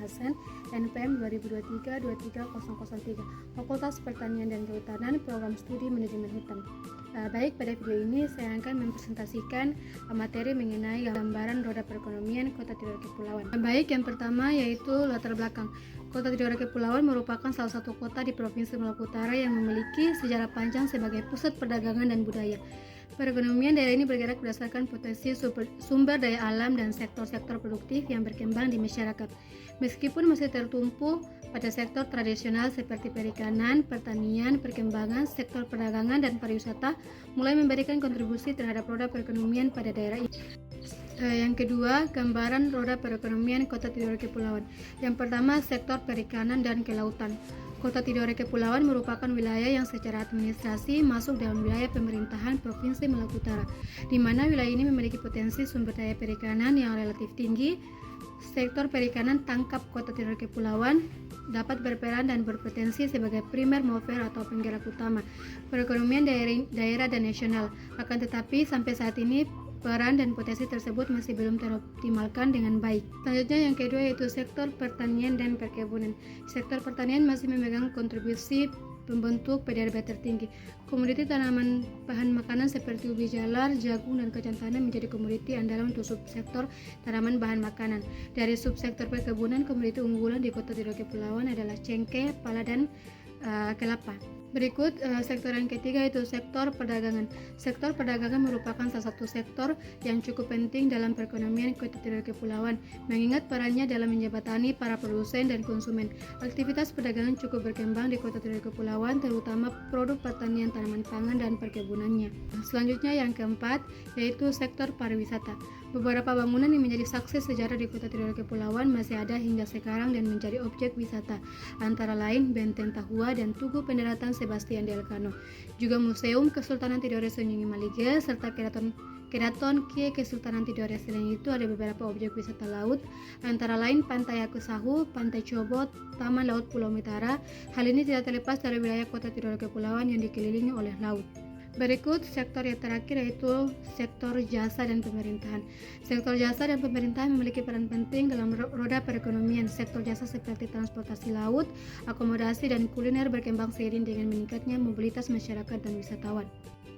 Hasan, NPM 2023-23003, Fakultas Pertanian dan Kehutanan, Program Studi Manajemen Hutan. Baik, pada video ini saya akan mempresentasikan materi mengenai gambaran roda perekonomian Kota Tidore Kepulauan. Baik, yang pertama yaitu latar belakang. Kota Tidore Kepulauan merupakan salah satu kota di Provinsi Maluku Utara yang memiliki sejarah panjang sebagai pusat perdagangan dan budaya. Perekonomian daerah ini bergerak berdasarkan potensi sumber daya alam dan sektor-sektor produktif yang berkembang di masyarakat. Meskipun masih tertumpu pada sektor tradisional seperti perikanan, pertanian, perkembangan, sektor perdagangan, dan pariwisata mulai memberikan kontribusi terhadap roda perekonomian pada daerah ini. Yang kedua, gambaran roda perekonomian Kota Tidore Kepulauan. Yang pertama, sektor perikanan dan kelautan. Kota Tidore Kepulauan merupakan wilayah yang secara administrasi masuk dalam wilayah pemerintahan Provinsi Maluku Utara, di mana wilayah ini memiliki potensi sumber daya perikanan yang relatif tinggi. Sektor perikanan tangkap Kota Tidore Kepulauan dapat berperan dan berpotensi sebagai primer mover atau penggerak utama perekonomian daerah dan nasional. Akan tetapi sampai saat ini peran dan potensi tersebut masih belum teroptimalkan dengan baik. Selanjutnya yang kedua yaitu sektor pertanian dan perkebunan. Sektor pertanian masih memegang kontribusi pembentuk PDRB tertinggi. Komoditi tanaman bahan makanan seperti ubi jalar, jagung, dan kacang tanah menjadi komoditi andalan untuk subsektor tanaman bahan makanan. Dari subsektor perkebunan, komoditi unggulan di Kota Tidore Kepulauan adalah cengkeh, pala, dan kelapa. Berikut sektor yang ketiga yaitu sektor perdagangan. Sektor perdagangan merupakan salah satu sektor yang cukup penting dalam perekonomian Kota Tidore Kepulauan, mengingat perannya dalam menjembatani para produsen dan konsumen. Aktivitas perdagangan cukup berkembang di Kota Tidore Kepulauan, terutama produk pertanian, tanaman pangan, dan perkebunannya. Selanjutnya yang keempat yaitu sektor pariwisata. Beberapa bangunan yang menjadi saksi sejarah di Kota Tidore Kepulauan masih ada hingga sekarang dan menjadi objek wisata, antara lain Benteng Tahua dan Tugu Pendaratan Sebastian de Elcano, juga Museum Kesultanan Tidore Sonyongi Malige, serta Keraton Kie Kesultanan Tidore. Selain itu ada beberapa objek wisata laut, antara lain Pantai Akusahu, Pantai Cobot, Taman Laut Pulau Mitara. Hal ini tidak terlepas dari wilayah Kota Tidore Kepulauan yang dikelilingi oleh laut. Berikut sektor yang terakhir yaitu sektor jasa dan pemerintahan. Sektor jasa dan pemerintahan memiliki peran penting dalam roda perekonomian. Sektor jasa seperti transportasi laut, akomodasi, dan kuliner berkembang seiring dengan meningkatnya mobilitas masyarakat dan wisatawan.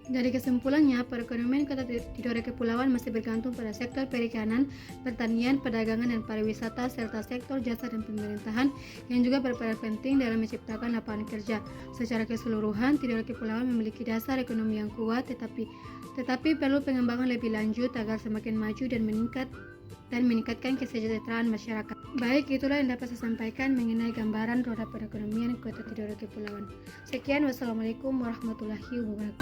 Dari kesimpulannya, perekonomian Kota Tidore Kepulauan masih bergantung pada sektor perikanan, pertanian, perdagangan, dan pariwisata, serta sektor jasa dan pemerintahan yang juga berperan penting dalam menciptakan lapangan kerja. Secara keseluruhan, Tidore Kepulauan memiliki dasar ekonomi yang kuat, tetapi perlu pengembangan lebih lanjut agar semakin maju dan meningkatkan kesejahteraan masyarakat. Baik, itulah yang dapat saya sampaikan mengenai gambaran roda perekonomian Kota Tidore Kepulauan. Sekian, wassalamualaikum warahmatullahi wabarakatuh.